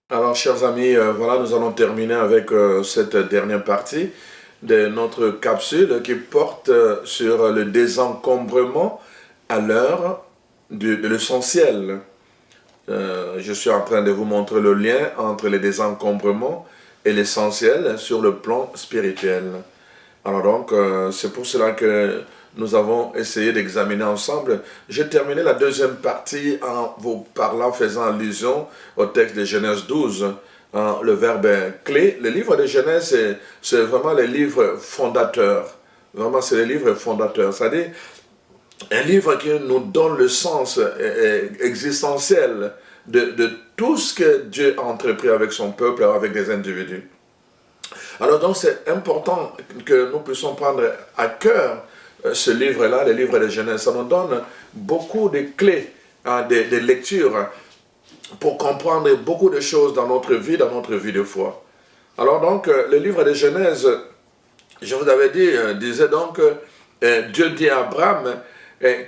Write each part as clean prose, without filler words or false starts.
Alors, chers amis, voilà, nous allons terminer avec cette dernière partie de notre capsule qui porte sur le désencombrement à l'heure de l'essentiel. Je suis en train de vous montrer le lien entre le désencombrement et l'essentiel sur le plan spirituel. Alors donc, c'est pour cela que nous avons essayé d'examiner ensemble. J'ai terminé la deuxième partie en vous parlant, faisant allusion au texte de Genèse 12, le verbe clé. Le livre de Genèse, c'est vraiment le livre fondateur. Vraiment, c'est le livre fondateur. C'est-à-dire, un livre qui nous donne le sens existentiel de tout ce que Dieu a entrepris avec son peuple, avec des individus. Alors donc, c'est important que nous puissions prendre à cœur ce livre-là, le livre de Genèse. Ça nous donne beaucoup de clés, de lectures pour comprendre beaucoup de choses dans notre vie de foi. Alors donc, le livre de Genèse, je vous avais dit, disait donc, Dieu dit à Abraham,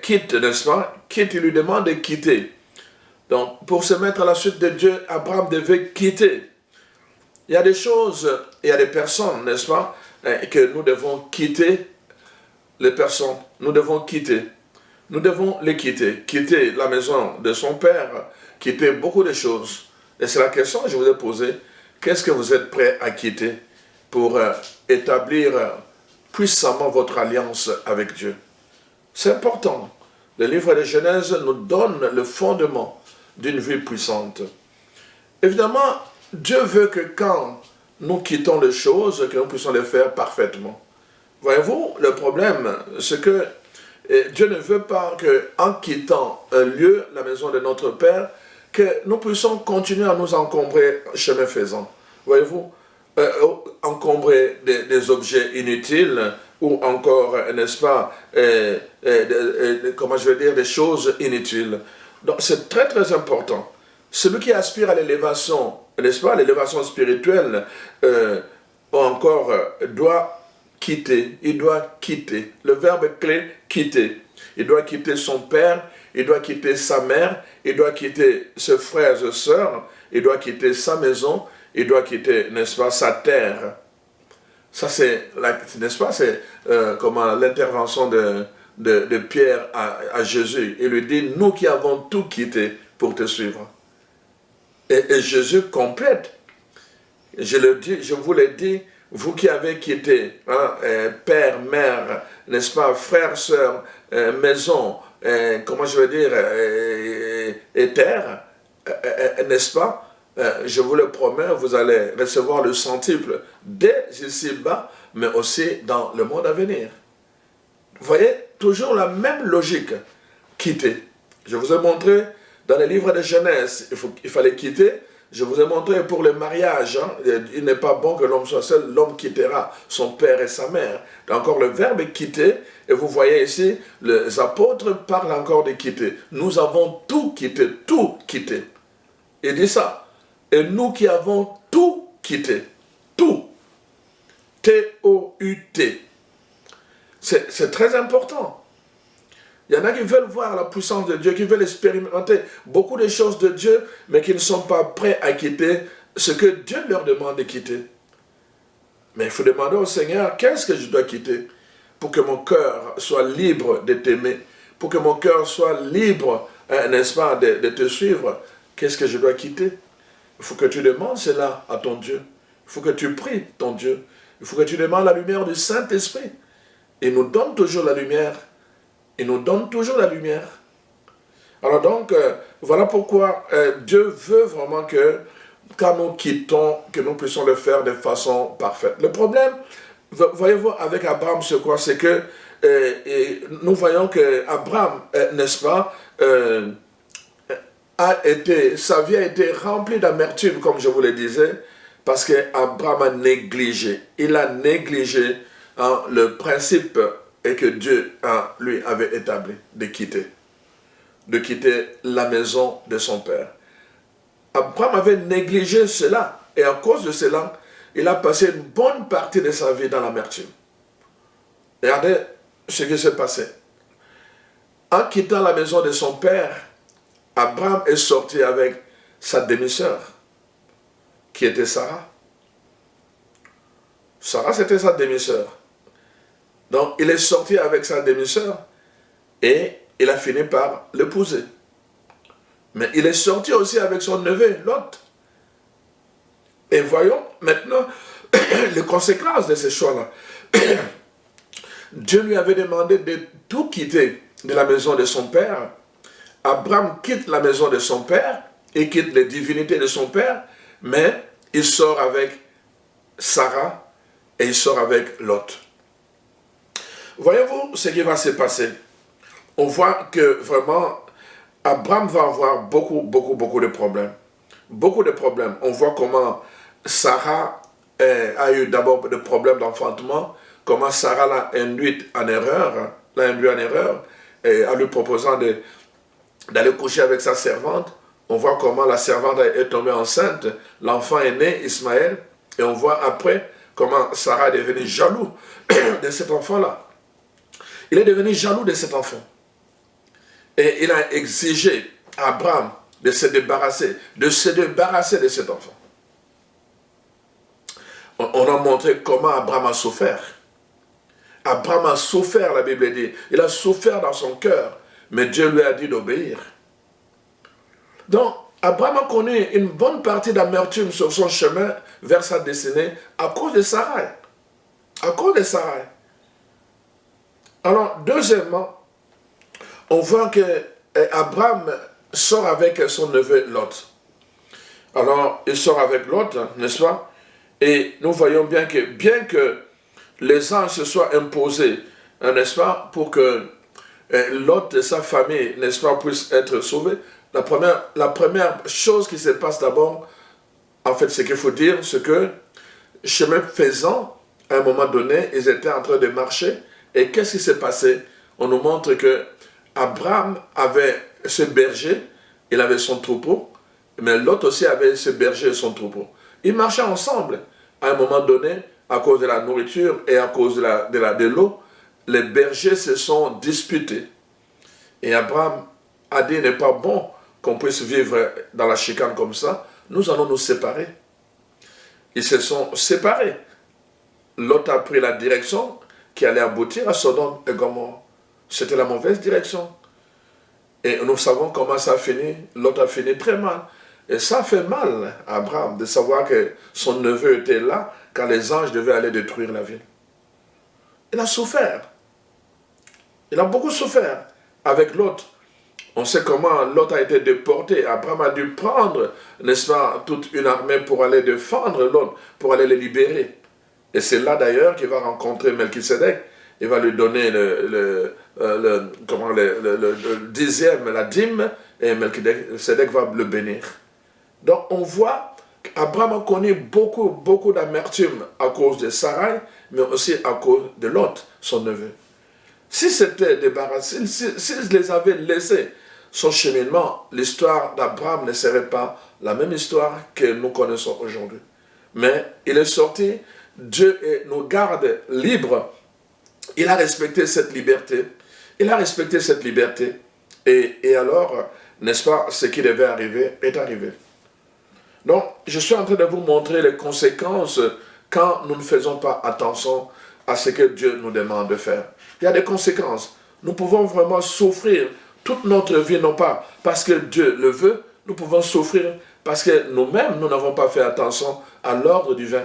quitte, n'est-ce pas? Quitte, il lui demande de quitter. Donc, pour se mettre à la suite de Dieu, Abraham devait quitter. Il y a des choses, il y a des personnes, n'est-ce pas, que nous devons quitter. Les personnes, nous devons quitter. Nous devons les quitter. Quitter la maison de son père, quitter beaucoup de choses. Et c'est la question que je vous ai posée. Qu'est-ce que vous êtes prêt à quitter pour établir puissamment votre alliance avec Dieu? C'est important. Le livre de Genèse nous donne le fondement d'une vie puissante. Évidemment, Dieu veut que quand nous quittons les choses, que nous puissions les faire parfaitement. Voyez-vous, le problème, c'est que Dieu ne veut pas qu'en quittant un lieu, la maison de notre Père, que nous puissions continuer à nous encombrer chemin faisant. Voyez-vous, encombrer des objets inutiles ou encore, n'est-ce pas, comment je veux dire, des choses inutiles. Donc c'est très très important. Celui qui aspire à l'élévation, n'est-ce pas, l'élévation spirituelle, ou encore doit quitter, il doit quitter. Le verbe clé, quitter. Il doit quitter son père, il doit quitter sa mère, il doit quitter ses frères et sœurs, il doit quitter sa maison, il doit quitter, n'est-ce pas, sa terre. Ça c'est, n'est-ce pas, c'est comment l'intervention de Pierre à Jésus. Il lui dit, nous qui avons tout quitté pour te suivre. Et Jésus complète. Je vous l'ai dit, vous qui avez quitté père, mère, n'est-ce pas, frère, sœur, maison, comment je veux dire, et terre, n'est-ce pas, je vous le promets, vous allez recevoir le centuple dès ici-bas, mais aussi dans le monde à venir. Vous voyez, toujours la même logique, quitter. Je vous ai montré dans les livres de Genèse, il fallait quitter. Je vous ai montré pour le mariage, il n'est pas bon que l'homme soit seul, l'homme quittera son père et sa mère. Encore le verbe quitter, et vous voyez ici, les apôtres parlent encore de quitter. Nous avons tout quitté, tout quitté. Il dit ça. Et nous qui avons tout quitté, tout, T-O-U-T. C'est très important. Il y en a qui veulent voir la puissance de Dieu, qui veulent expérimenter beaucoup de choses de Dieu, mais qui ne sont pas prêts à quitter ce que Dieu leur demande de quitter. Mais il faut demander au Seigneur, qu'est-ce que je dois quitter pour que mon cœur soit libre de t'aimer, pour que mon cœur soit libre, n'est-ce pas, de te suivre. Qu'est-ce que je dois quitter? Il faut que tu demandes cela à ton Dieu. Il faut que tu pries ton Dieu. Il faut que tu demandes la lumière du Saint-Esprit. Il nous donne toujours la lumière. Il nous donne toujours la lumière. Alors donc, voilà pourquoi Dieu veut vraiment que, quand nous quittons, que nous puissions le faire de façon parfaite. Le problème, voyez-vous, avec Abraham, c'est quoi? C'est que nous voyons qu'Abraham, n'est-ce pas, sa vie a été remplie d'amertume, comme je vous le disais, parce qu'Abraham a négligé. Il a négligé le principe et que Dieu lui avait établi de quitter la maison de son père. Abraham avait négligé cela, et à cause de cela, il a passé une bonne partie de sa vie dans l'amertume. Regardez ce qui s'est passé. En quittant la maison de son père, Abraham est sorti avec sa demi-sœur, qui était Sarah. Sarah, c'était sa demi-sœur. Donc, il est sorti avec sa demi-sœur et il a fini par l'épouser. Mais il est sorti aussi avec son neveu, Lot. Et voyons maintenant les conséquences de ce choix-là. Dieu lui avait demandé de tout quitter de la maison de son père. Abraham quitte la maison de son père, il quitte les divinités de son père, mais il sort avec Sarah et il sort avec Lot. Voyez-vous ce qui va se passer? On voit que vraiment, Abraham va avoir beaucoup de problèmes. Beaucoup de problèmes. On voit comment Sarah a eu d'abord des problèmes d'enfantement, comment Sarah l'a induit en erreur, et en lui proposant d'aller coucher avec sa servante. On voit comment la servante est tombée enceinte, l'enfant est né, Ismaël, et on voit après comment Sarah est devenue jaloux de cet enfant-là. Il est devenu jaloux de cet enfant. Et il a exigé à Abraham de se débarrasser de cet enfant. On a montré comment Abraham a souffert. Abraham a souffert, la Bible dit. Il a souffert dans son cœur, mais Dieu lui a dit d'obéir. Donc, Abraham a connu une bonne partie d'amertume sur son chemin vers sa destinée à cause de Sarai. À cause de Sarai. Alors, deuxièmement, on voit que Abraham sort avec son neveu Lot. Alors, il sort avec Lot, n'est-ce pas? Et nous voyons bien que les anges se soient imposés, n'est-ce pas, pour que Lot et sa famille, n'est-ce pas, puissent être sauvés. La première chose qui se passe d'abord, en fait, ce qu'il faut dire, c'est que, chemin faisant, à un moment donné, ils étaient en train de marcher. Et qu'est-ce qui s'est passé? On nous montre que Abraham avait ce berger, il avait son troupeau, mais Lot aussi avait ce berger et son troupeau. Ils marchaient ensemble. À un moment donné, à cause de la nourriture et à cause de l'eau, les bergers se sont disputés. Et Abraham a dit, il n'est pas bon qu'on puisse vivre dans la chicane comme ça, nous allons nous séparer. Ils se sont séparés. Lot a pris la direction qui allait aboutir à Sodome et Gomorrhe. C'était la mauvaise direction. Et nous savons comment ça a fini. Lot a fini très mal. Et ça fait mal à Abraham de savoir que son neveu était là quand les anges devaient aller détruire la ville. Il a souffert. Il a beaucoup souffert avec Lot. On sait comment Lot a été déporté. Abraham a dû prendre, n'est-ce pas, toute une armée pour aller défendre Lot, pour aller les libérer. Et c'est là d'ailleurs qu'il va rencontrer Melchisedec. Il va lui donner le dixième, la dîme, et Melchisedec va le bénir. Donc on voit qu'Abraham a connu beaucoup d'amertume à cause de Sarai, mais aussi à cause de Lot, son neveu. Si c'était débarrassé, s'ils les avaient laissés son cheminement, l'histoire d'Abraham ne serait pas la même histoire que nous connaissons aujourd'hui. Mais il est sorti, Dieu nous garde libres. Il a respecté cette liberté. Il a respecté cette liberté. Et alors, n'est-ce pas, ce qui devait arriver est arrivé. Donc, je suis en train de vous montrer les conséquences quand nous ne faisons pas attention à ce que Dieu nous demande de faire. Il y a des conséquences. Nous pouvons vraiment souffrir toute notre vie, non pas parce que Dieu le veut, nous pouvons souffrir parce que nous-mêmes, nous n'avons pas fait attention à l'ordre divin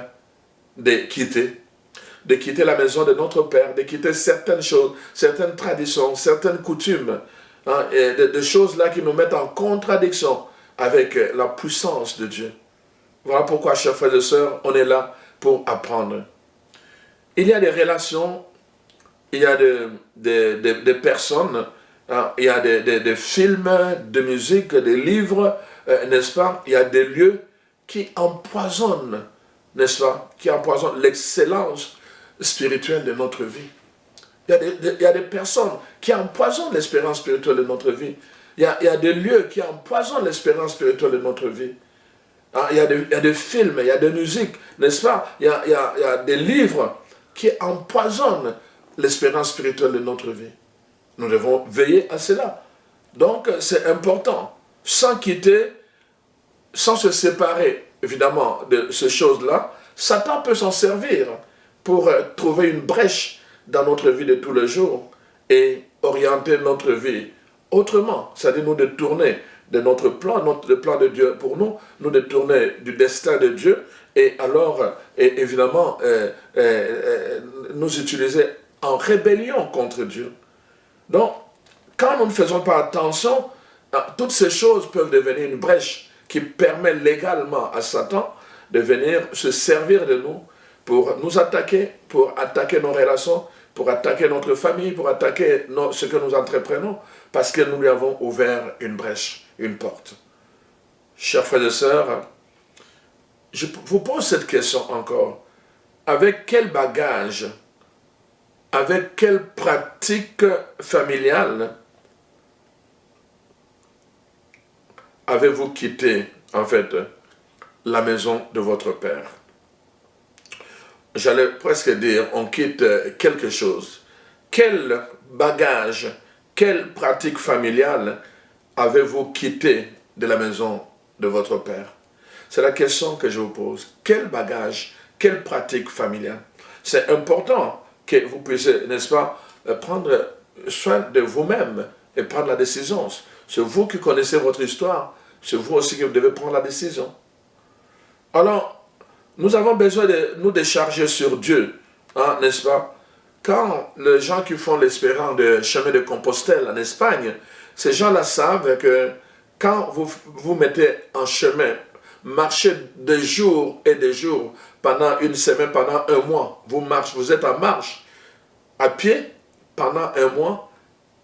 de quitter la maison de notre Père, de quitter certaines choses, certaines traditions, certaines coutumes, hein, et des choses là qui nous mettent en contradiction avec la puissance de Dieu. Voilà pourquoi, chers frères et sœurs, on est là pour apprendre. Il y a des relations, il y a des personnes, hein, il y a des films, de musique, des livres, n'est-ce pas? Il y a des lieux qui n'est-ce pas? Qui empoisonnent l'excellence spirituelle de notre vie. Il y a des personnes qui empoisonnent l'espérance spirituelle de notre vie. Il y a des lieux qui empoisonnent l'espérance spirituelle de notre vie. Ah, il y a des films, il y a des musiques, n'est-ce pas? Il y a des livres qui empoisonnent l'espérance spirituelle de notre vie. Nous devons veiller à cela. Donc, c'est important. Sans quitter, sans se séparer, évidemment, de ces choses-là, Satan peut s'en servir pour trouver une brèche dans notre vie de tous les jours et orienter notre vie autrement. C'est-à-dire nous détourner de notre plan, le plan de Dieu pour nous, nous détourner du destin de Dieu et alors, évidemment, nous utiliser en rébellion contre Dieu. Donc, quand nous ne faisons pas attention, toutes ces choses peuvent devenir une brèche qui permet légalement à Satan de venir se servir de nous pour nous attaquer, pour attaquer nos relations, pour attaquer notre famille, pour attaquer ce que nous entreprenons, parce que nous lui avons ouvert une brèche, une porte. Chers frères et sœurs, je vous pose cette question encore. Avec quel bagage, avec quelle pratique familiale avez-vous quitté, en fait, la maison de votre père? J'allais presque dire, on quitte quelque chose. Quel bagage, quelle pratique familiale avez-vous quitté de la maison de votre père? C'est la question que je vous pose. Quel bagage, quelle pratique familiale? C'est important que vous puissiez, n'est-ce pas, prendre soin de vous-même et prendre la décision. C'est vous qui connaissez votre histoire, c'est vous aussi qui devez prendre la décision. Alors, nous avons besoin de nous décharger sur Dieu, hein, n'est-ce pas? Quand les gens qui font l'expérience de chemin de Compostelle en Espagne, ces gens-là savent que quand vous vous mettez en chemin, marchez des jours et des jours, pendant une semaine, pendant un mois, vous êtes en marche, à pied, pendant un mois,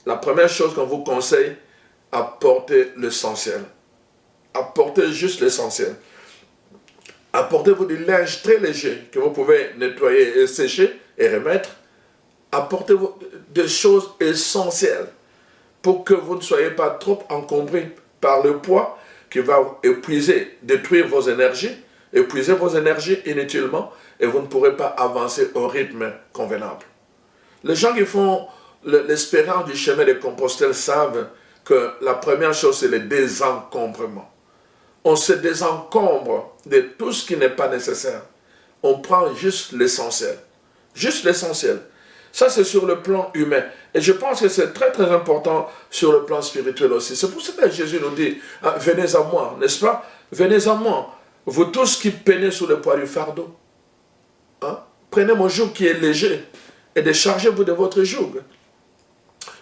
la première chose qu'on vous conseille, apportez l'essentiel. Apportez juste l'essentiel. Apportez-vous du linge très léger que vous pouvez nettoyer et sécher et remettre. Apportez-vous des choses essentielles pour que vous ne soyez pas trop encombrés par le poids qui va épuiser, détruire vos énergies, épuiser vos énergies inutilement et vous ne pourrez pas avancer au rythme convenable. Les gens qui font l'expérience du chemin de Compostelle savent que la première chose, c'est le désencombrement. On se désencombre de tout ce qui n'est pas nécessaire. On prend juste l'essentiel. Juste l'essentiel. Ça, c'est sur le plan humain. Et je pense que c'est très, très important sur le plan spirituel aussi. C'est pour ça que Jésus nous dit, ah, venez à moi, n'est-ce pas? Venez à moi, vous tous qui peinez sous le poids du fardeau. Hein? Prenez mon joug qui est léger et déchargez-vous de votre joug.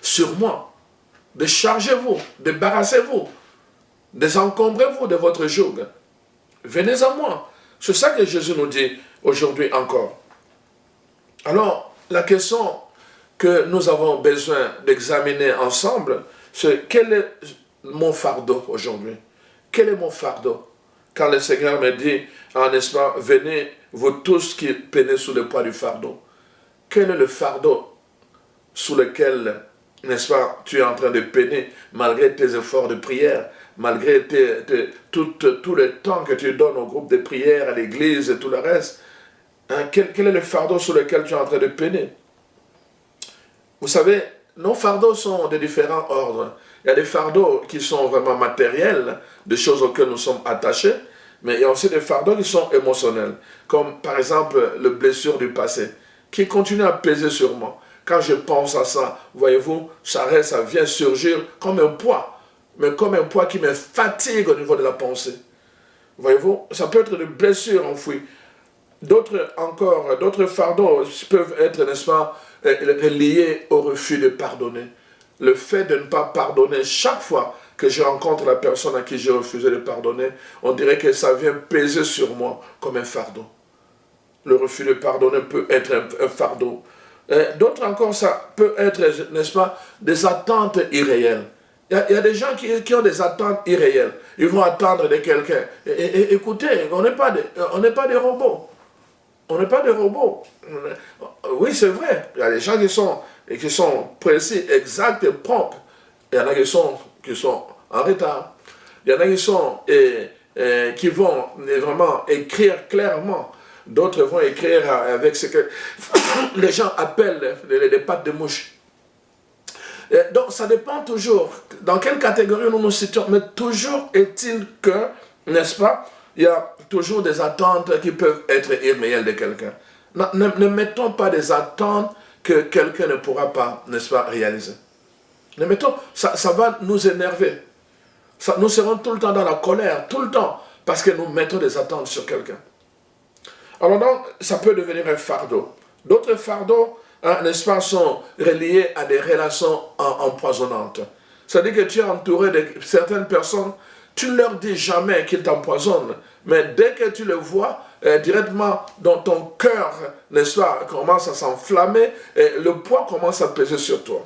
Sur moi. Déchargez-vous, débarrassez-vous. Désencombrez-vous de votre joug. Venez à moi. C'est ça que Jésus nous dit aujourd'hui encore. Alors, la question que nous avons besoin d'examiner ensemble, c'est quel est mon fardeau aujourd'hui? Quel est mon fardeau? Quand le Seigneur me dit, n'est-ce pas, venez vous tous qui peinez sous le poids du fardeau. Quel est le fardeau sous lequel, n'est-ce pas, tu es en train de peiner malgré tes efforts de prière, malgré tout le temps que tu donnes au groupe de prière, à l'église et tout le reste? Hein, quel est le fardeau sur lequel tu es en train de peiner? Vous savez, nos fardeaux sont de différents ordres. Il y a des fardeaux qui sont vraiment matériels, des choses auxquelles nous sommes attachés, mais il y a aussi des fardeaux qui sont émotionnels, comme par exemple les blessures du passé, qui continuent à peser sur moi. Quand je pense à ça, voyez-vous, ça vient surgir comme un poids, mais comme un poids qui me fatigue au niveau de la pensée. Voyez-vous, ça peut être des blessures enfouies. D'autres fardeaux peuvent être, n'est-ce pas, liés au refus de pardonner. Le fait de ne pas pardonner chaque fois que je rencontre la personne à qui j'ai refusé de pardonner, on dirait que ça vient peser sur moi comme un fardeau. Le refus de pardonner peut être un fardeau. D'autres encore, ça peut être, n'est-ce pas, des attentes irréelles. Il y a des gens qui ont des attentes irréelles. Ils vont attendre de quelqu'un. Écoutez, on n'est pas des robots. On n'est pas des robots. Oui, c'est vrai. Il y a des gens qui sont et qui sont précis, exacts et propres. Il y en a qui sont en retard. Il y en a qui vont vraiment écrire clairement. D'autres vont écrire avec ce que les gens appellent les pattes de mouche. Et donc, ça dépend toujours dans quelle catégorie nous nous situons. Mais toujours est-il que, n'est-ce pas, il y a toujours des attentes qui peuvent être irréelles de quelqu'un. Ne mettons pas des attentes que quelqu'un ne pourra pas, n'est-ce pas, réaliser. Ne mettons, ça va nous énerver. Nous serons tout le temps dans la colère, tout le temps, parce que nous mettons des attentes sur quelqu'un. Alors donc, ça peut devenir un fardeau. D'autres fardeaux, n'est-ce pas, sont reliés à des relations empoisonnantes. C'est-à-dire que tu es entouré de certaines personnes, tu ne leur dis jamais qu'ils t'empoisonnent, mais dès que tu le vois, directement dans ton cœur, n'est-ce pas, commence à s'enflammer et le poids commence à peser sur toi.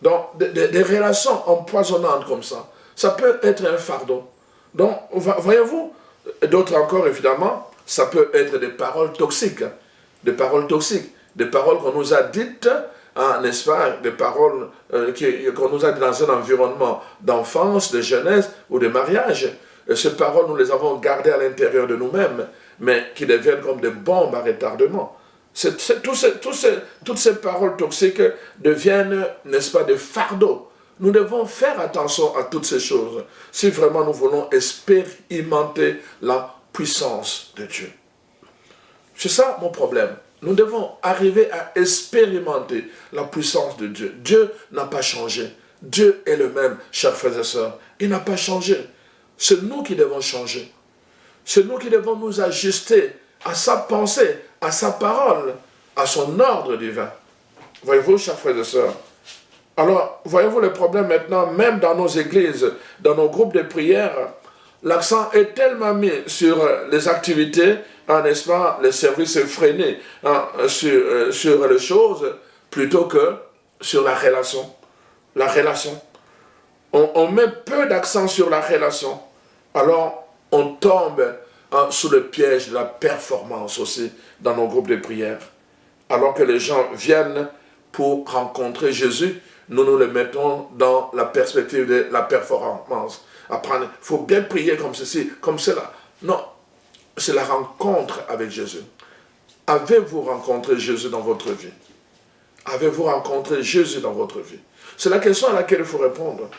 Donc, des relations empoisonnantes comme ça peut être un fardeau. Donc, voyez-vous, d'autres encore, évidemment, ça peut être des paroles toxiques, des paroles qu'on nous a dites, n'est-ce pas, des paroles qu'on nous a dites dans un environnement d'enfance, de jeunesse ou de mariage. Et ces paroles, nous les avons gardées à l'intérieur de nous-mêmes, mais qui deviennent comme des bombes à retardement. Toutes ces paroles toxiques deviennent, n'est-ce pas, des fardeaux. Nous devons faire attention à toutes ces choses si vraiment nous voulons expérimenter la puissance de Dieu. C'est ça mon problème. Nous devons arriver à expérimenter la puissance de Dieu. Dieu n'a pas changé. Dieu est le même, chers frères et sœurs. Il n'a pas changé. C'est nous qui devons changer. C'est nous qui devons nous ajuster à sa pensée, à sa parole, à son ordre divin. Voyez-vous, chers frères et sœurs. Alors, voyez-vous le problème maintenant, même dans nos églises, dans nos groupes de prière, l'accent est tellement mis sur les activités, n'est-ce pas, les services effrénés, sur les choses, plutôt que sur la relation. La relation. On met peu d'accent sur la relation. Alors, on tombe sous le piège de la performance aussi dans nos groupes de prière. Alors que les gens viennent pour rencontrer Jésus, nous les mettons dans la perspective de la performance. Apprendre, il faut bien prier comme ceci, comme cela. Non, c'est la rencontre avec Jésus. Avez-vous rencontré Jésus dans votre vie? Avez-vous rencontré Jésus dans votre vie? C'est la question à laquelle il faut répondre.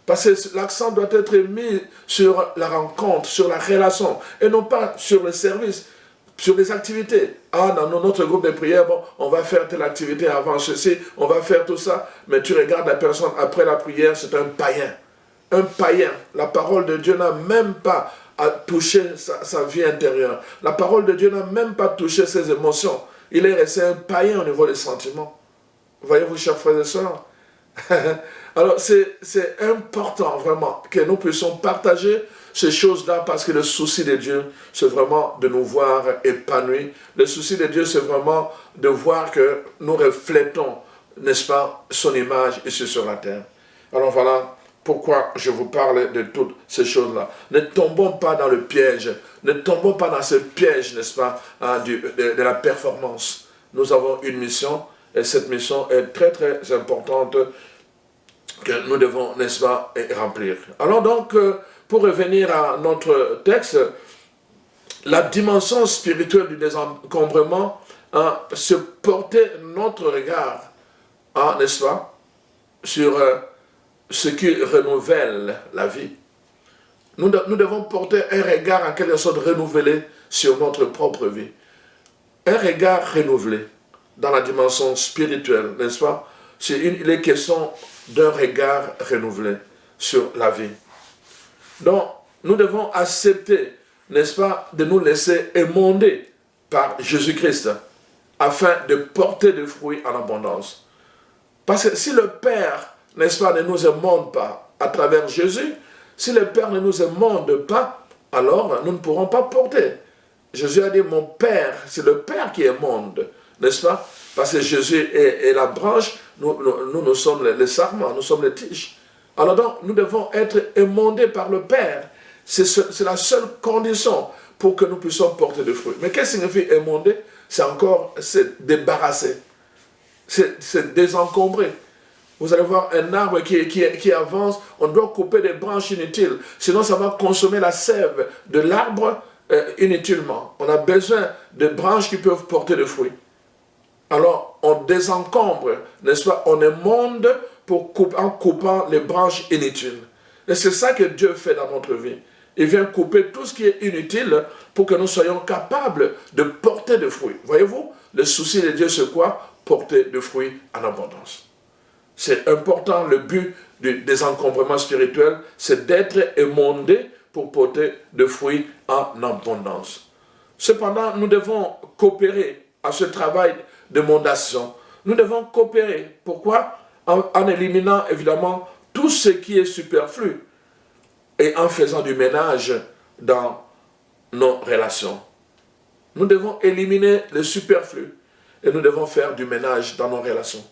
Parce que l'accent doit être mis sur la rencontre, sur la relation, et non pas sur le service, sur les activités. Dans notre groupe de prière, bon, on va faire telle activité avant ceci, on va faire tout ça, mais tu regardes la personne après la prière, c'est un païen. Un païen. La parole de Dieu n'a même pas touché sa vie intérieure. La parole de Dieu n'a même pas touché ses émotions. Il est resté un païen au niveau des sentiments. Voyez-vous, chers frères et sœurs? Alors, c'est important vraiment que nous puissions partager ces choses-là parce que le souci de Dieu, c'est vraiment de nous voir épanouis. Le souci de Dieu, c'est vraiment de voir que nous reflétons, n'est-ce pas, son image ici sur la terre. Alors voilà pourquoi je vous parle de toutes ces choses-là. Ne tombons pas dans le piège, ne tombons pas dans ce piège, n'est-ce pas, de la performance. Nous avons une mission et cette mission est très très importante que nous devons, n'est-ce pas, remplir. Alors donc, pour revenir à notre texte, la dimension spirituelle du désencombrement, c'est porter notre regard, n'est-ce pas, sur ce qui renouvelle la vie. Nous devons porter un regard en quelque sorte renouvelé sur notre propre vie. Un regard renouvelé dans la dimension spirituelle, n'est-ce pas? Il est question d'un regard renouvelé sur la vie. Donc, nous devons accepter, n'est-ce pas, de nous laisser émonder par Jésus-Christ afin de porter des fruits en abondance. Parce que si le Père, n'est-ce pas, ne nous émonde pas à travers Jésus, si le Père ne nous émonde pas, alors nous ne pourrons pas porter. Jésus a dit, mon Père, c'est le Père qui émonde, n'est-ce pas? Parce que Jésus est la branche, nous sommes les sarments, nous sommes les tiges. Alors donc, nous devons être émondés par le Père. C'est la seule condition pour que nous puissions porter des fruits. Mais qu'est-ce que signifie émonder? C'est encore se débarrasser. c'est désencombrer. Vous allez voir un arbre qui avance, on doit couper des branches inutiles, sinon ça va consommer la sève de l'arbre inutilement. On a besoin de branches qui peuvent porter des fruits. Alors, on désencombre, n'est-ce pas? On émonde en coupant les branches inutiles. Et c'est ça que Dieu fait dans notre vie. Il vient couper tout ce qui est inutile pour que nous soyons capables de porter des fruits. Voyez-vous, le souci de Dieu, c'est quoi? Porter des fruits en abondance. C'est important, le but du désencombrement spirituel, c'est d'être émondé pour porter des fruits en abondance. Cependant, nous devons coopérer à ce travail d'émondation. Nous devons coopérer. Pourquoi? En éliminant évidemment tout ce qui est superflu et en faisant du ménage dans nos relations. Nous devons éliminer le superflu et nous devons faire du ménage dans nos relations.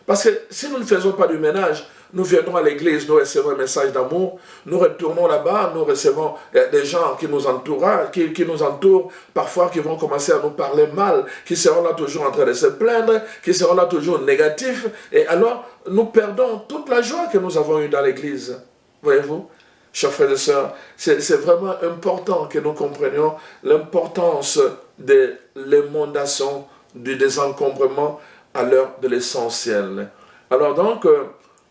Parce que si nous ne faisons pas du ménage, nous viendrons à l'église, nous recevons un message d'amour, nous retournons là-bas, nous recevons des gens qui nous entourent, parfois qui vont commencer à nous parler mal, qui seront là toujours en train de se plaindre, qui seront là toujours négatifs, et alors nous perdons toute la joie que nous avons eue dans l'église. Voyez-vous, chers frères et sœurs, c'est vraiment important que nous comprenions l'importance de l'émondation, du désencombrement à l'heure de l'essentiel. Alors donc,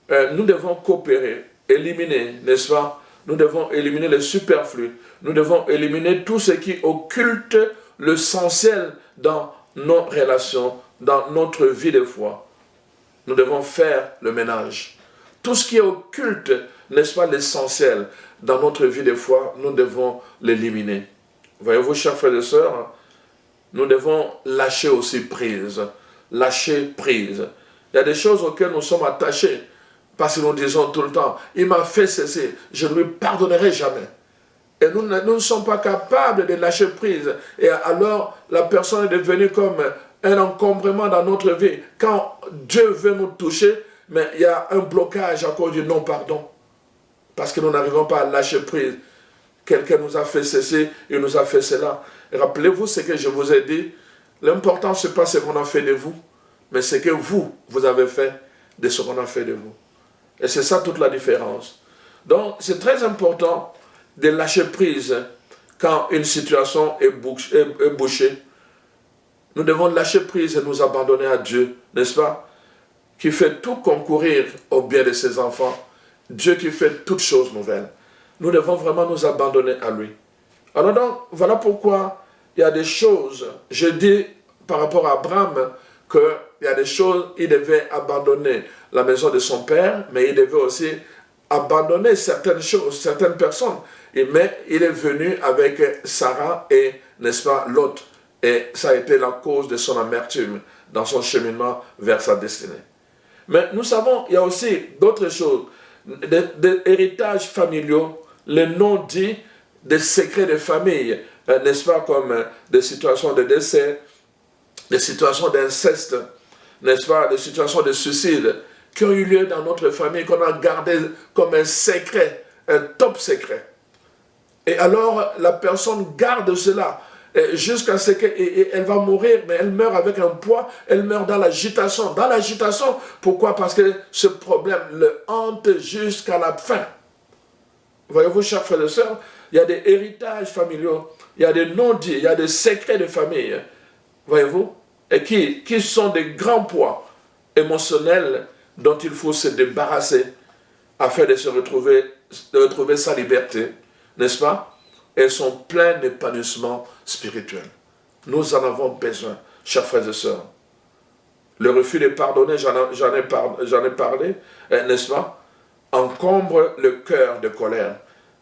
nous devons coopérer, éliminer, n'est-ce pas? Nous devons éliminer le superflu. Nous devons éliminer tout ce qui occulte l'essentiel dans nos relations, dans notre vie de foi. Nous devons faire le ménage. Tout ce qui occulte, n'est-ce pas, l'essentiel dans notre vie de foi, nous devons l'éliminer. Voyez-vous, chers frères et sœurs, nous devons lâcher aussi prise. Lâcher prise. Il y a des choses auxquelles nous sommes attachés. Parce que nous disons tout le temps, il m'a fait cesser, je ne lui pardonnerai jamais. Et nous ne sommes pas capables de lâcher prise. Et alors, la personne est devenue comme un encombrement dans notre vie. Quand Dieu veut nous toucher, mais il y a un blocage à cause du non-pardon. Parce que nous n'arrivons pas à lâcher prise. Quelqu'un nous a fait cesser, il nous a fait cela. Rappelez-vous ce que je vous ai dit. L'important, ce n'est pas ce qu'on a fait de vous, mais ce que vous avez fait de ce qu'on a fait de vous. Et c'est ça toute la différence. Donc, c'est très important de lâcher prise quand une situation est bouchée. Nous devons lâcher prise et nous abandonner à Dieu, n'est-ce pas? Qui fait tout concourir au bien de ses enfants. Dieu qui fait toutes choses nouvelles. Nous devons vraiment nous abandonner à lui. Alors donc, voilà pourquoi il y a des choses, je dis par rapport à Abraham, qu'il y a des choses, il devait abandonner la maison de son père, mais il devait aussi abandonner certaines choses, certaines personnes. Mais il est venu avec Sarah et, n'est-ce pas, Lot. Et ça a été la cause de son amertume dans son cheminement vers sa destinée. Mais nous savons, il y a aussi d'autres choses, des héritages familiaux, les non-dits, des secrets de famille, n'est-ce pas, comme des situations de décès, des situations d'inceste, n'est-ce pas, des situations de suicide qui ont eu lieu dans notre famille, qu'on a gardé comme un secret, un top secret. Et alors, la personne garde cela jusqu'à ce qu'elle va mourir, mais elle meurt avec un poids, elle meurt dans l'agitation. Dans l'agitation, pourquoi? Parce que ce problème le hante jusqu'à la fin. Voyez-vous, chers frères et sœurs, il y a des héritages familiaux, il y a des non-dits, il y a des secrets de famille, voyez-vous, et qui sont des grands poids émotionnels dont il faut se débarrasser afin de retrouver sa liberté, n'est-ce pas? Et son plein épanouissement spirituel. Nous en avons besoin, chers frères et sœurs. Le refus de pardonner, j'en ai parlé, n'est-ce pas? Encombre le cœur de colère,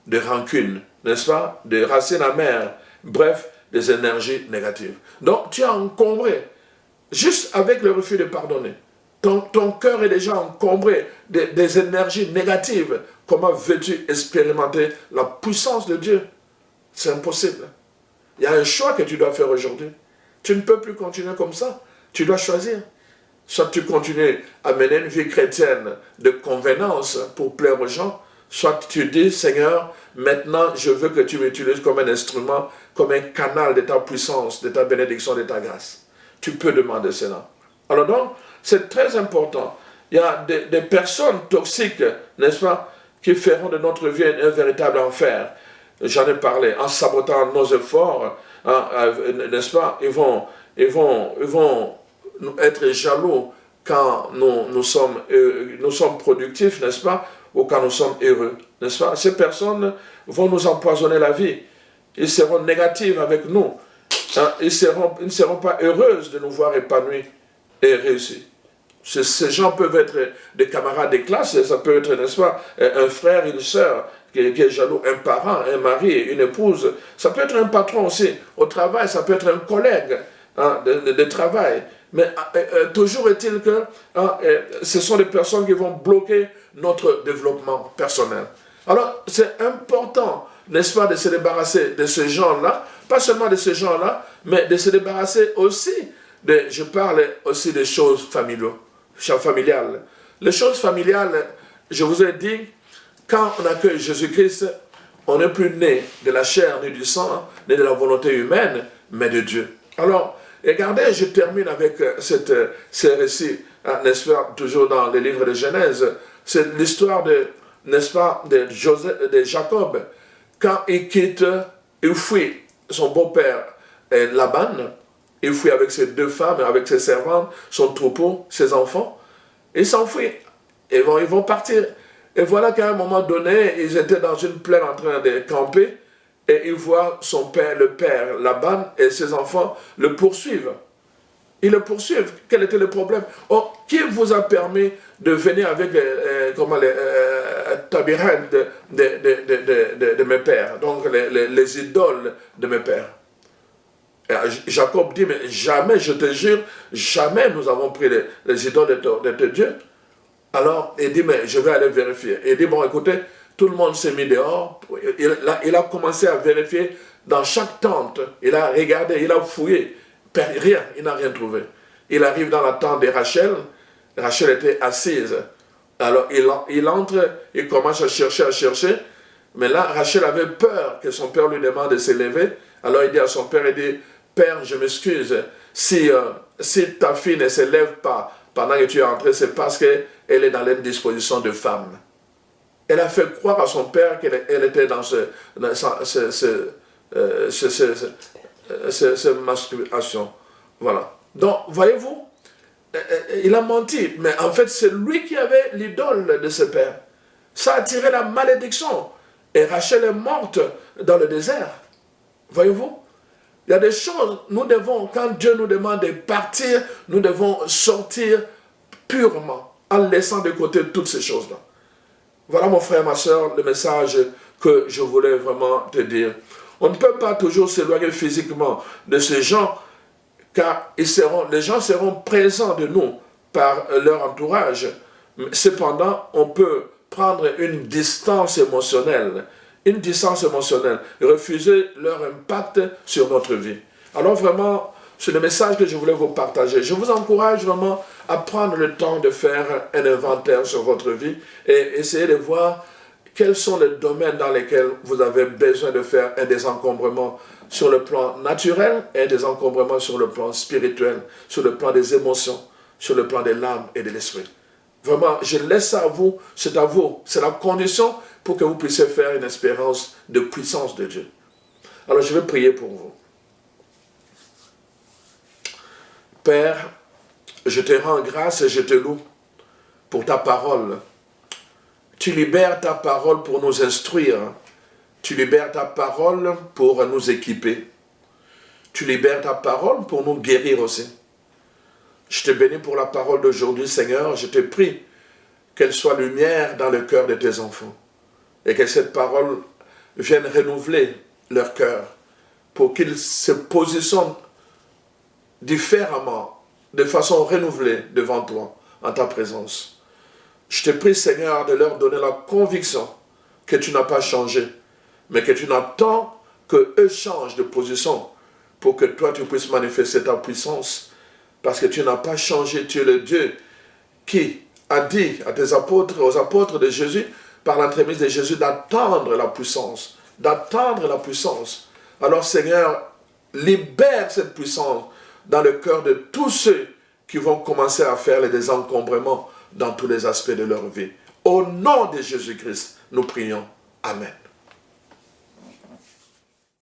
de rancune, n'est-ce pas? De racines amères, bref, des énergies négatives. Donc, tu es encombré, juste avec le refus de pardonner. Ton cœur est déjà encombré des énergies négatives. Comment veux-tu expérimenter la puissance de Dieu? C'est impossible. Il y a un choix que tu dois faire aujourd'hui. Tu ne peux plus continuer comme ça. Tu dois choisir. Soit tu continues à mener une vie chrétienne de convenance pour plaire aux gens, soit tu dis, Seigneur, maintenant je veux que tu m'utilises comme un instrument, comme un canal de ta puissance, de ta bénédiction, de ta grâce. Tu peux demander cela. Alors donc, C'est très important. Il y a des personnes toxiques, n'est-ce pas, qui feront de notre vie un véritable enfer. J'en ai parlé, en sabotant nos efforts, hein, n'est-ce pas, ils vont être jaloux quand nous sommes productifs, n'est-ce pas, ou quand nous sommes heureux, n'est-ce pas. Ces personnes vont nous empoisonner la vie. Ils seront négatifs avec nous. Hein, ils ne seront pas heureuses de nous voir épanouis et réussis. Ces gens peuvent être des camarades de classe, ça peut être, n'est-ce pas, un frère, une sœur qui est jaloux, un parent, un mari, une épouse. Ça peut être un patron aussi. Au travail, ça peut être un collègue, hein, de travail. Mais toujours est-il que ce sont des personnes qui vont bloquer notre développement personnel. Alors, c'est important, n'est-ce pas, de se débarrasser de ces gens-là, pas seulement de ces gens-là, mais de se débarrasser aussi, je parle aussi des choses familiales. Les choses familiales, je vous ai dit, quand on accueille Jésus-Christ, on n'est plus né de la chair ni du sang, ni de la volonté humaine, mais de Dieu. Alors, regardez, je termine avec ce récit, hein, n'est-ce pas, toujours dans les livres de Genèse. C'est l'histoire de, n'est-ce pas, de Jacob. Quand il fuit son beau-père Laban, il fuit avec ses 2 femmes, avec ses servantes, son troupeau, ses enfants. Il s'enfuit. Ils vont partir. Et voilà qu'à un moment donné, ils étaient dans une plaine en train de camper. Et ils voient son père, le père Laban, et ses enfants le poursuivent. Ils le poursuivent. Quel était le problème? Oh, qui vous a permis de venir avec les tabirins de mes pères, donc les idoles de mes pères? Et Jacob dit, mais jamais, je te jure, jamais nous avons pris les idoles de Dieu. Alors, il dit, mais je vais aller vérifier. Il dit, bon, écoutez, tout le monde s'est mis dehors. Il a commencé à vérifier dans chaque tente. Il a regardé, il a fouillé. Rien, il n'a rien trouvé. Il arrive dans la tente de Rachel. Rachel était assise. Alors, il entre, il commence à chercher. Mais là, Rachel avait peur que son père lui demande de se lever. Alors, il dit à son père, il dit, Père, je m'excuse. Si ta fille ne se lève pas pendant que tu es entré, c'est parce qu'elle est dans l'indisposition de femme. Elle a fait croire à son père qu'elle était dans cette masturbation. Voilà. Donc, voyez-vous, il a menti, mais en fait, c'est lui qui avait l'idole de ce père. Ça a attiré la malédiction. Et Rachel est morte dans le désert. Voyez-vous? Il y a des choses, nous devons, quand Dieu nous demande de partir, nous devons sortir purement, en laissant de côté toutes ces choses-là. Voilà, mon frère, ma soeur, le message que je voulais vraiment te dire. On ne peut pas toujours s'éloigner physiquement de ces gens, car les gens seront présents de nous par leur entourage. Cependant, on peut prendre une distance émotionnelle, refuser leur impact sur notre vie. Alors vraiment, c'est le message que je voulais vous partager. Je vous encourage vraiment à prendre le temps de faire un inventaire sur votre vie et essayer de voir quels sont les domaines dans lesquels vous avez besoin de faire un désencombrement sur le plan naturel et un désencombrement sur le plan spirituel, sur le plan des émotions, sur le plan de l'âme et de l'esprit. Vraiment, je laisse ça à vous, c'est à vous. C'est la condition pour que vous puissiez faire une expérience de puissance de Dieu. Alors, je vais prier pour vous. Père, je te rends grâce et je te loue pour ta parole. Tu libères ta parole pour nous instruire. Tu libères ta parole pour nous équiper. Tu libères ta parole pour nous guérir aussi. Je te bénis pour la parole d'aujourd'hui, Seigneur. Je te prie qu'elle soit lumière dans le cœur de tes enfants et que cette parole vienne renouveler leur cœur pour qu'ils se positionnent différemment, de façon renouvelée devant toi, en ta présence. Je te prie, Seigneur, de leur donner la conviction que tu n'as pas changé, mais que tu attends qu'eux changent de position pour que toi, tu puisses manifester ta puissance. Parce que tu n'as pas changé, tu es le Dieu qui a dit à tes apôtres, aux apôtres de Jésus, par l'entremise de Jésus, d'attendre la puissance. D'attendre la puissance. Alors, Seigneur, libère cette puissance dans le cœur de tous ceux qui vont commencer à faire les désencombrements dans tous les aspects de leur vie. Au nom de Jésus-Christ, nous prions. Amen.